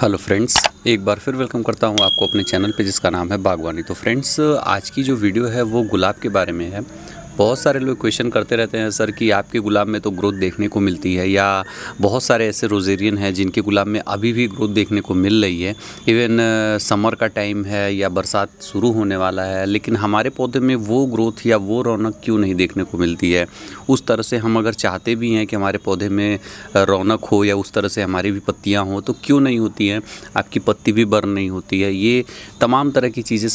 Hello friends, एक बार फिर welcome करता हूं आपको अपने चैनल पे जिसका नाम है बागवानी। तो फ्रेंड्स, आज की जो वीडियो है वो गुलाब के बारे में है। बहुत सारे लोग क्वेश्चन करते रहते हैं सर कि आपके गुलाब में तो ग्रोथ देखने को मिलती है, या बहुत सारे ऐसे रोजेरियन हैं जिनके गुलाब में अभी भी ग्रोथ देखने को मिल रही है। इवन समर का टाइम है या बरसात शुरू होने वाला है, लेकिन हमारे पौधे में वो ग्रोथ या वो रौनक क्यों नहीं देखने को मिलती है। उस तरह से हम अगर चाहते भी हैं कि हमारे पौधे में रौनक हो या उस तरह से हमारी भी पत्तियां हों, तो क्यों नहीं होती हैं। आपकी पत्ती भी बर्न नहीं होती है। ये तमाम तरह की चीज़ें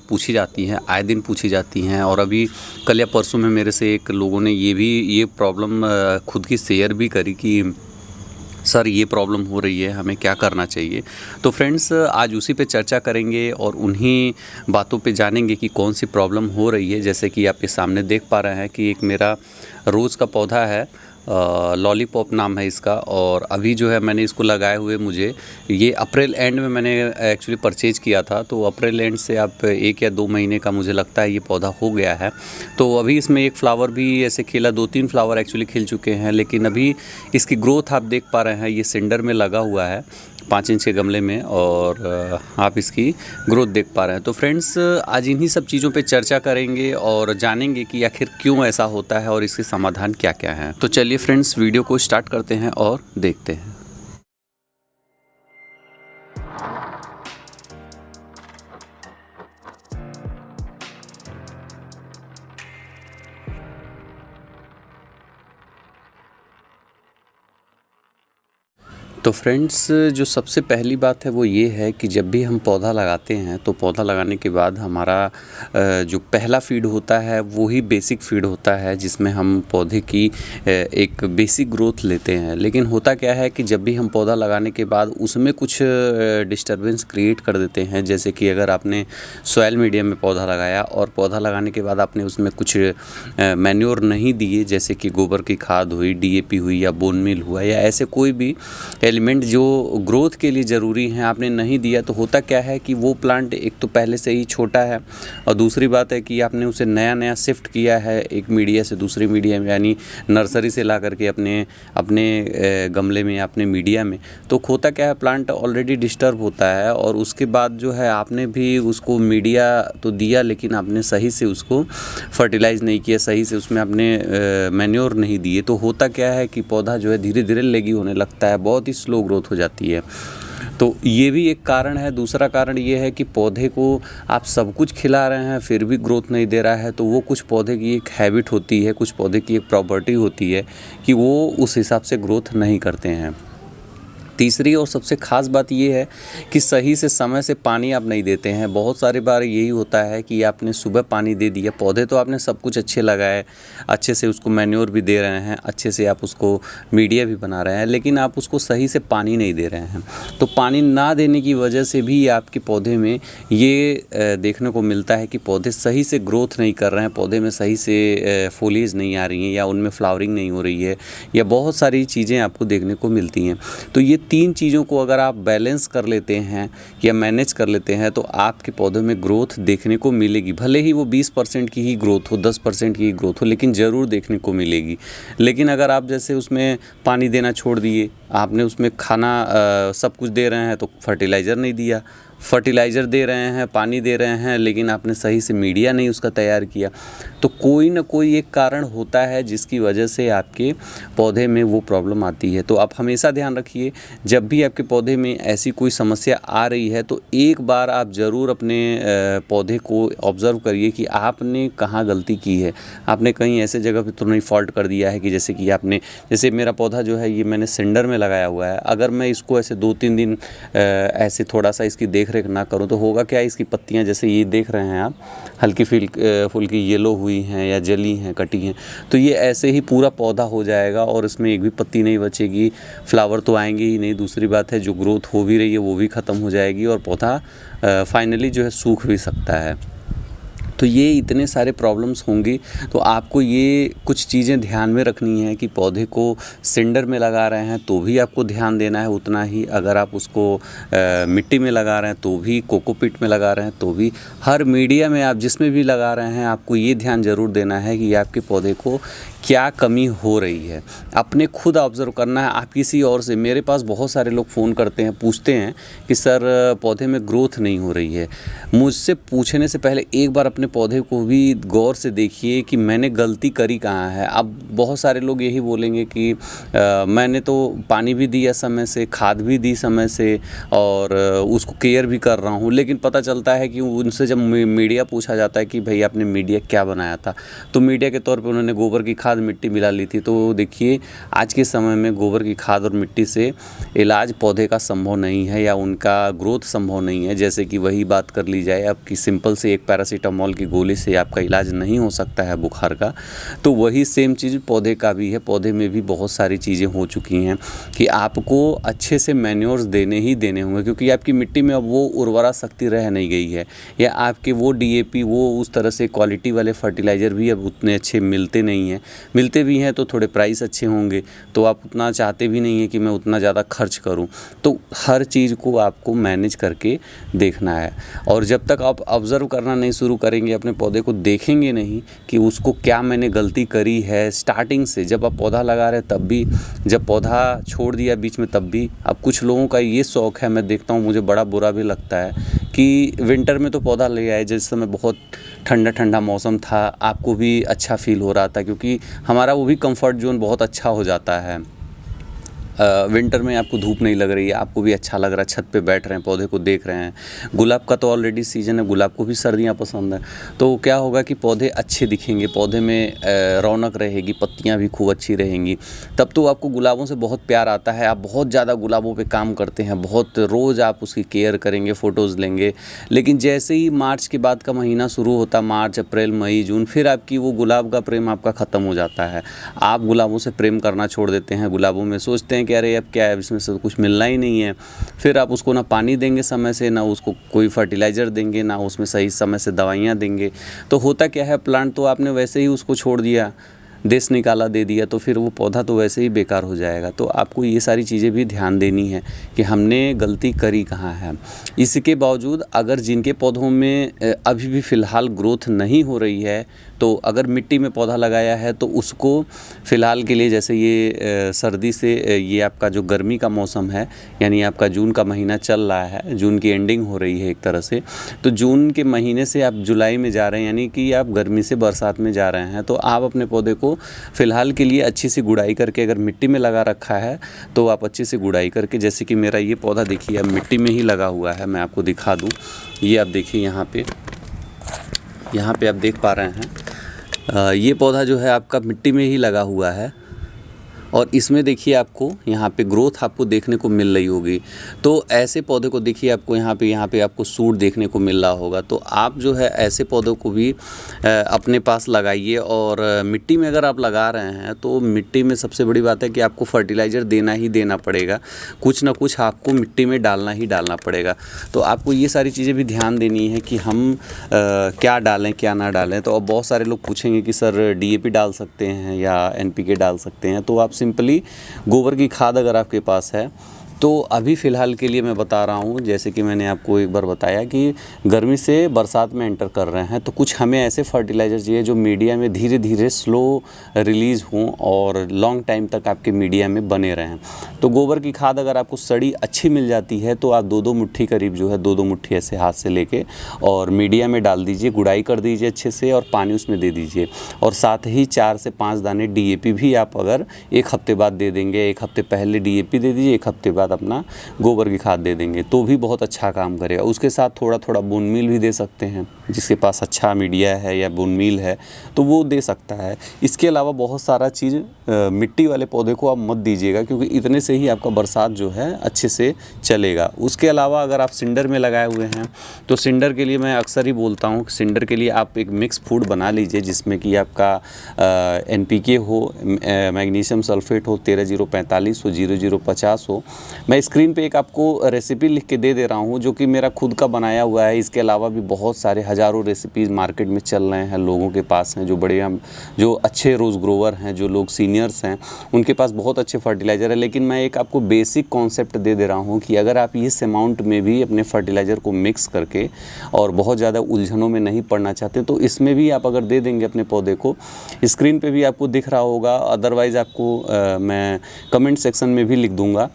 पूछी जाती हैं, आए दिन पूछी जाती हैं। और अभी कल या परसों में मेरे से एक लोगों ने ये प्रॉब्लम खुद की शेयर भी करी कि सर ये प्रॉब्लम हो रही है, हमें क्या करना चाहिए। तो फ्रेंड्स, आज उसी पे चर्चा करेंगे और उन्हीं बातों पे जानेंगे कि कौन सी प्रॉब्लम हो रही है। जैसे कि आपके सामने देख पा रहे हैं कि एक मेरा रोज़ का पौधा है, लॉलीपॉप नाम है इसका। और अभी जो है मैंने इसको लगाए हुए, मुझे ये अप्रैल एंड में मैंने एक्चुअली परचेज़ किया था। तो अप्रैल एंड से आप 1 या 2 महीने का मुझे लगता है ये पौधा हो गया है। तो अभी इसमें एक फ्लावर भी ऐसे खिला, 2-3 फ्लावर एक्चुअली खिल चुके हैं। लेकिन अभी इसकी ग्रोथ आप देख पा रहे हैं, ये सिंडर में लगा हुआ है 5 इंच के गमले में, और आप इसकी ग्रोथ देख पा रहे हैं। तो फ्रेंड्स, आज इन्हीं सब चीज़ों पे चर्चा करेंगे और जानेंगे कि आखिर क्यों ऐसा होता है और इसके समाधान क्या क्या हैं। तो चलिए फ्रेंड्स, वीडियो को स्टार्ट करते हैं और देखते हैं। तो फ्रेंड्स, जो सबसे पहली बात है वो ये है कि जब भी हम पौधा लगाते हैं तो पौधा लगाने के बाद हमारा जो पहला फीड होता है वो ही बेसिक फीड होता है, जिसमें हम पौधे की एक बेसिक ग्रोथ लेते हैं। लेकिन होता क्या है कि जब भी हम पौधा लगाने के बाद उसमें कुछ डिस्टरबेंस क्रिएट कर देते हैं। जैसे कि अगर आपने सॉइल मीडियम में पौधा लगाया और पौधा लगाने के बाद आपने उसमें कुछ मैन्योर नहीं दिए, जैसे कि गोबर की खाद हुई, DAP हुई या बोन मील हुआ, या ऐसे कोई भी एलिमेंट जो ग्रोथ के लिए ज़रूरी हैं आपने नहीं दिया, तो होता क्या है कि वो प्लांट एक तो पहले से ही छोटा है, और दूसरी बात है कि आपने उसे नया नया शिफ्ट किया है एक मीडिया से दूसरी मीडिया में, यानी नर्सरी से ला करके अपने गमले में, अपने मीडिया में। तो होता क्या है, प्लांट ऑलरेडी डिस्टर्ब होता है, और उसके बाद जो है आपने भी उसको मीडिया तो दिया, लेकिन आपने सही से उसको फर्टिलाइज़ नहीं किया, सही से उसमें आपने मैन्योर नहीं दिए। तो होता क्या है कि पौधा जो है धीरे धीरे लेगी होने लगता है, बहुत ही स्लो ग्रोथ हो जाती है। तो ये भी एक कारण है। दूसरा कारण ये है कि पौधे को आप सब कुछ खिला रहे हैं फिर भी ग्रोथ नहीं दे रहा है, तो वो कुछ पौधे की एक हैबिट होती है, कुछ पौधे की एक प्रॉपर्टी होती है कि वो उस हिसाब से ग्रोथ नहीं करते हैं। तीसरी और सबसे ख़ास बात ये है कि सही से समय से पानी आप नहीं देते हैं। बहुत सारी बार यही होता है कि आपने सुबह पानी दे दिया, पौधे तो आपने सब कुछ अच्छे लगाए, अच्छे से उसको मैन्योर भी दे रहे हैं, अच्छे से आप उसको मीडिया भी बना रहे हैं, लेकिन आप उसको सही से पानी नहीं दे रहे हैं। तो पानी ना देने की वजह से भी आपके पौधे में ये देखने को मिलता है कि पौधे सही से ग्रोथ नहीं कर रहे हैं, पौधे में सही से फोलिएज नहीं आ रही हैं, या उनमें फ्लावरिंग नहीं हो रही है, या बहुत सारी चीज़ें आपको देखने को मिलती हैं। तो ये 3 चीज़ों को अगर आप बैलेंस कर लेते हैं या मैनेज कर लेते हैं, तो आपके पौधे में ग्रोथ देखने को मिलेगी। भले ही वो 20% की ही ग्रोथ हो, 10% की ही ग्रोथ हो, लेकिन ज़रूर देखने को मिलेगी। लेकिन अगर आप जैसे उसमें पानी देना छोड़ दिए, आपने उसमें खाना सब कुछ दे रहे हैं तो फर्टिलाइज़र नहीं दिया, फर्टिलाइज़र दे रहे हैं, पानी दे रहे हैं, लेकिन आपने सही से मीडिया नहीं उसका तैयार किया, तो कोई ना कोई एक कारण होता है जिसकी वजह से आपके पौधे में वो प्रॉब्लम आती है। तो आप हमेशा ध्यान रखिए, जब भी आपके पौधे में ऐसी कोई समस्या आ रही है तो एक बार आप ज़रूर अपने पौधे को ऑब्ज़र्व करिए कि आपने कहाँ गलती की है। आपने कहीं ऐसे जगह पे तो नहीं फॉल्ट कर दिया है कि जैसे कि आपने, जैसे मेरा पौधा जो है ये मैंने सेंडर में लगाया हुआ है, अगर मैं इसको ऐसे 2-3 दिन ऐसे थोड़ा सा इसकी देख रेख ना करूँ तो होगा क्या, इसकी पत्तियां जैसे ये देख रहे हैं आप, हल्की फुल्की येलो हुई हैं या जली हैं, कटी हैं, तो ये ऐसे ही पूरा पौधा हो जाएगा और इसमें एक भी पत्ती नहीं बचेगी, फ्लावर तो आएंगे ही नहीं। दूसरी बात है, जो ग्रोथ हो भी रही है वो भी ख़त्म हो जाएगी और पौधा फाइनली जो है सूख भी सकता है। तो ये इतने सारे प्रॉब्लम्स होंगी, तो आपको ये कुछ चीज़ें ध्यान में रखनी है कि पौधे को सिंडर में लगा रहे हैं तो भी आपको ध्यान देना है उतना ही, अगर आप उसको मिट्टी में लगा रहे हैं तो भी, कोकोपीट में लगा रहे हैं तो भी, हर मीडिया में आप जिसमें भी लगा रहे हैं आपको ये ध्यान ज़रूर देना है कि आपके पौधे को क्या कमी हो रही है। अपने खुद ऑब्ज़र्व करना है, आप किसी और से। मेरे पास बहुत सारे लोग फ़ोन करते हैं, पूछते हैं कि सर पौधे में ग्रोथ नहीं हो रही है। मुझसे पूछने से पहले एक बार अपने पौधे को भी गौर से देखिए कि मैंने गलती करी कहाँ है। अब बहुत सारे लोग यही बोलेंगे कि मैंने तो पानी भी दिया समय से, खाद भी दी समय से और उसको केयर भी कर रहा हूँ, लेकिन पता चलता है कि उनसे जब मीडिया पूछा जाता है कि भाई आपने मीडिया क्या बनाया था, तो मीडिया के तौर पे उन्होंने गोबर की खाद मिट्टी मिला ली थी। तो देखिए आज के समय में गोबर की खाद और मिट्टी से इलाज पौधे का संभव नहीं है या उनका ग्रोथ संभव नहीं है। जैसे कि वही बात कर ली जाए अब कि सिंपल से एक पैरासीटामॉल की गोली से आपका इलाज नहीं हो सकता है बुखार का, तो वही सेम चीज़ पौधे का भी है। पौधे में भी बहुत सारी चीज़ें हो चुकी हैं कि आपको अच्छे से मैन्योर्स देने ही देने होंगे, क्योंकि आपकी मिट्टी में अब वो उर्वरा शक्ति रह नहीं गई है, या आपके वो डीएपी, वो उस तरह से क्वालिटी वाले फर्टिलाइज़र भी अब उतने अच्छे मिलते नहीं हैं। मिलते भी हैं तो थोड़े प्राइस अच्छे होंगे, तो आप उतना चाहते भी नहीं हैं कि मैं उतना ज़्यादा खर्च करूं। तो हर चीज़ को आपको मैनेज करके देखना है, और जब तक आप ऑब्ज़र्व करना नहीं शुरू करेंगे, अपने पौधे को देखेंगे नहीं कि उसको क्या मैंने गलती करी है स्टार्टिंग से, जब आप पौधा लगा रहे तब भी, जब पौधा छोड़ दिया बीच में तब भी। अब कुछ लोगों का ये शौक़ है, मैं देखता हूँ, मुझे बड़ा बुरा भी लगता है कि विंटर में तो पौधा ले आए जिस समय बहुत ठंडा ठंडा मौसम था, आपको भी अच्छा फील हो रहा था, क्योंकि हमारा वो भी कंफर्ट जोन बहुत अच्छा हो जाता है। विंटर में आपको धूप नहीं लग रही है, आपको भी अच्छा लग रहा है, छत पे बैठ रहे हैं, पौधे को देख रहे हैं। गुलाब का तो ऑलरेडी सीज़न है, गुलाब को भी सर्दियाँ पसंद है, तो क्या होगा कि पौधे अच्छे दिखेंगे, पौधे में रौनक रहेगी, पत्तियाँ भी खूब अच्छी रहेंगी। तब तो आपको गुलाबों से बहुत प्यार आता है, आप बहुत ज़्यादा गुलाबों पे काम करते हैं, बहुत रोज़ आप उसकी केयर करेंगे, फ़ोटोज़ लेंगे। लेकिन जैसे ही मार्च के बाद का महीना शुरू होता, मार्च, अप्रैल, मई, जून, फिर आपकी वो गुलाब का प्रेम आपका ख़त्म हो जाता है। आप गुलाबों से प्रेम करना छोड़ देते हैं, गुलाबों में सोचते हैं कि अरे अब क्या है, इसमें से तो कुछ मिलना ही नहीं है। फिर आप उसको ना पानी देंगे समय से, ना उसको कोई फर्टिलाइज़र देंगे, ना उसमें सही समय से दवाइयाँ देंगे। तो होता क्या है, प्लांट तो आपने वैसे ही उसको छोड़ दिया, देश निकाला दे दिया, तो फिर वो पौधा तो वैसे ही बेकार हो जाएगा। तो आपको ये सारी चीज़ें भी ध्यान देनी है कि हमने गलती करी कहाँ है। इसके बावजूद अगर जिनके पौधों में अभी भी फ़िलहाल ग्रोथ नहीं हो रही है, तो अगर मिट्टी में पौधा लगाया है तो उसको फ़िलहाल के लिए, जैसे ये सर्दी से ये आपका जो गर्मी का मौसम है, यानी आपका जून का महीना चल रहा है, जून की एंडिंग हो रही है एक तरह से, तो जून के महीने से आप जुलाई में जा रहे हैं, यानी कि आप गर्मी से बरसात में जा रहे हैं। तो आप अपने पौधे को फ़िलहाल के लिए अच्छी सी गुड़ाई करके, अगर मिट्टी में लगा रखा है तो आप अच्छे से गुड़ाई करके, जैसे कि मेरा ये पौधा देखिए अब मिट्टी में ही लगा हुआ है, मैं आपको दिखा दूँ। ये आप देखिए यहाँ पे आप देख पा रहे हैं, ये पौधा जो है आपका मिट्टी में ही लगा हुआ है, और इसमें देखिए आपको यहाँ पे ग्रोथ आपको देखने को मिल रही होगी। तो ऐसे पौधे को देखिए आपको यहाँ पे आपको सूट देखने को मिल रहा होगा। तो आप जो है ऐसे पौधों को भी अपने पास लगाइए। और मिट्टी में अगर आप लगा रहे हैं तो मिट्टी में सबसे बड़ी बात है कि आपको फर्टिलाइज़र देना ही देना पड़ेगा, कुछ ना कुछ आपको मिट्टी में डालना ही डालना पड़ेगा। तो आपको ये सारी चीज़ें भी ध्यान देनी है कि हम क्या डालें क्या ना डालें। तो अब बहुत सारे लोग पूछेंगे कि सर DAP डाल सकते हैं या NPK डाल सकते हैं, तो आप सिंपली गोबर की खाद अगर आपके पास है तो अभी फ़िलहाल के लिए मैं बता रहा हूँ, जैसे कि मैंने आपको एक बार बताया कि गर्मी से बरसात में एंटर कर रहे हैं, तो कुछ हमें ऐसे फर्टिलाइज़र चाहिए जो मीडिया में धीरे धीरे स्लो रिलीज़ हों और लॉन्ग टाइम तक आपके मीडिया में बने रहें। तो गोबर की खाद अगर आपको सड़ी अच्छी मिल जाती है तो आप 2-2 मुट्ठी करीब जो है 2-2 मुट्ठी ऐसे हाथ से लेके और मीडिया में डाल दीजिए, गुड़ाई कर दीजिए अच्छे से और पानी उसमें दे दीजिए। और साथ ही 4 से 5 दाने DAP भी आप अगर 1 हफ्ते बाद दे देंगे, 1 हफ्ते पहले DAP दे दीजिए, 1 हफ्ते बाद अपना गोबर की खाद दे देंगे तो भी बहुत अच्छा काम करेगा। उसके साथ थोड़ा थोड़ा बोन मील भी दे सकते हैं, जिसके पास अच्छा मीडिया है या बोन मील है तो वो दे सकता है। इसके अलावा बहुत सारा चीज़ मिट्टी वाले पौधे को आप मत दीजिएगा, क्योंकि इतने से ही आपका बरसात जो है अच्छे से चलेगा। उसके अलावा अगर आप सिंडर में लगाए हुए हैं तो सिंडर के लिए मैं अक्सर ही बोलता हूँ, सिंडर के लिए आप एक मिक्स फूड बना लीजिए जिसमें कि आपका NPK हो, मैग्नीशियम सल्फेट हो 13-0-45 हो, 00-50 हो, मैं स्क्रीन पे एक आपको रेसिपी लिख के दे रहा हूँ जो कि मेरा खुद का बनाया हुआ है। इसके अलावा भी बहुत सारे हज़ारों रेसिपीज़ मार्केट में चल रहे हैं, लोगों के पास हैं, जो बड़े हम जो अच्छे रोज़ ग्रोवर हैं, जो लोग सीनियर्स हैं, उनके पास बहुत अच्छे फर्टिलाइज़र है। लेकिन मैं एक आपको बेसिक कॉन्सेप्ट दे रहा हूँ कि अगर आप इस अमाउंट में भी अपने फर्टिलाइज़र को मिक्स करके और बहुत ज़्यादा उलझनों में नहीं पड़ना चाहते तो इसमें भी आप अगर दे देंगे अपने पौधे को, स्क्रीन पे भी आपको दिख रहा होगा, अदरवाइज़ आपको मैं कमेंट सेक्शन में भी लिख दूँगा,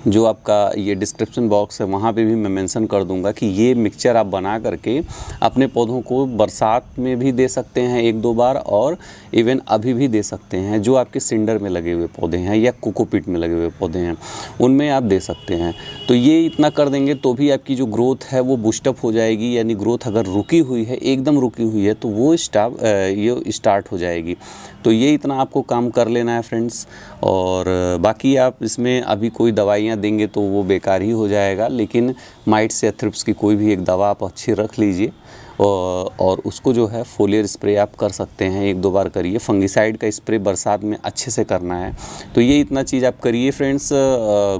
जो आपका ये डिस्क्रिप्शन बॉक्स है वहाँ पे भी मैं मेंशन कर दूंगा कि ये मिक्सचर आप बना करके अपने पौधों को बरसात में भी दे सकते हैं 1-2 बार, और इवन अभी भी दे सकते हैं। जो आपके सिंडर में लगे हुए पौधे हैं या कोकोपीट में लगे हुए पौधे हैं उनमें आप दे सकते हैं। तो ये इतना कर देंगे तो भी आपकी जो ग्रोथ है वो बूस्टअप हो जाएगी, यानी ग्रोथ अगर रुकी हुई है, एकदम रुकी हुई है, तो वो ये स्टार्ट हो जाएगी। तो ये इतना आपको काम कर लेना है फ्रेंड्स। और बाकी आप इसमें अभी कोई दवाइयाँ देंगे तो वो बेकार ही हो जाएगा, लेकिन माइट्स या थ्रिप्स की कोई भी एक दवा आप अच्छी रख लीजिए और उसको जो है फोलियर स्प्रे आप कर सकते हैं, 1-2 बार करिए। फंगिसाइड का स्प्रे बरसात में अच्छे से करना है। तो ये इतना चीज़ आप करिए फ्रेंड्स।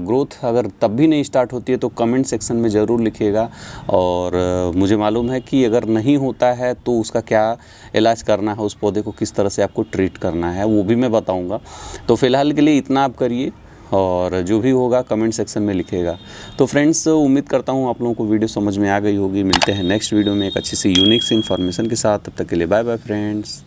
ग्रोथ अगर तब भी नहीं स्टार्ट होती है तो कमेंट सेक्शन में ज़रूर लिखिएगा, और मुझे मालूम है कि अगर नहीं होता है तो उसका क्या इलाज करना है, उस पौधे को किस तरह से आपको ट्रीट करना है वो भी मैं बताऊँगा। तो फ़िलहाल के लिए इतना आप करिए, और जो भी होगा कमेंट सेक्शन में लिखिएगा। तो फ्रेंड्स, उम्मीद करता हूँ आप लोगों को वीडियो समझ में आ गई होगी। मिलते हैं नेक्स्ट वीडियो में एक अच्छी सी यूनिक सी इन्फॉर्मेशन के साथ। तब तक के लिए बाय बाय फ्रेंड्स।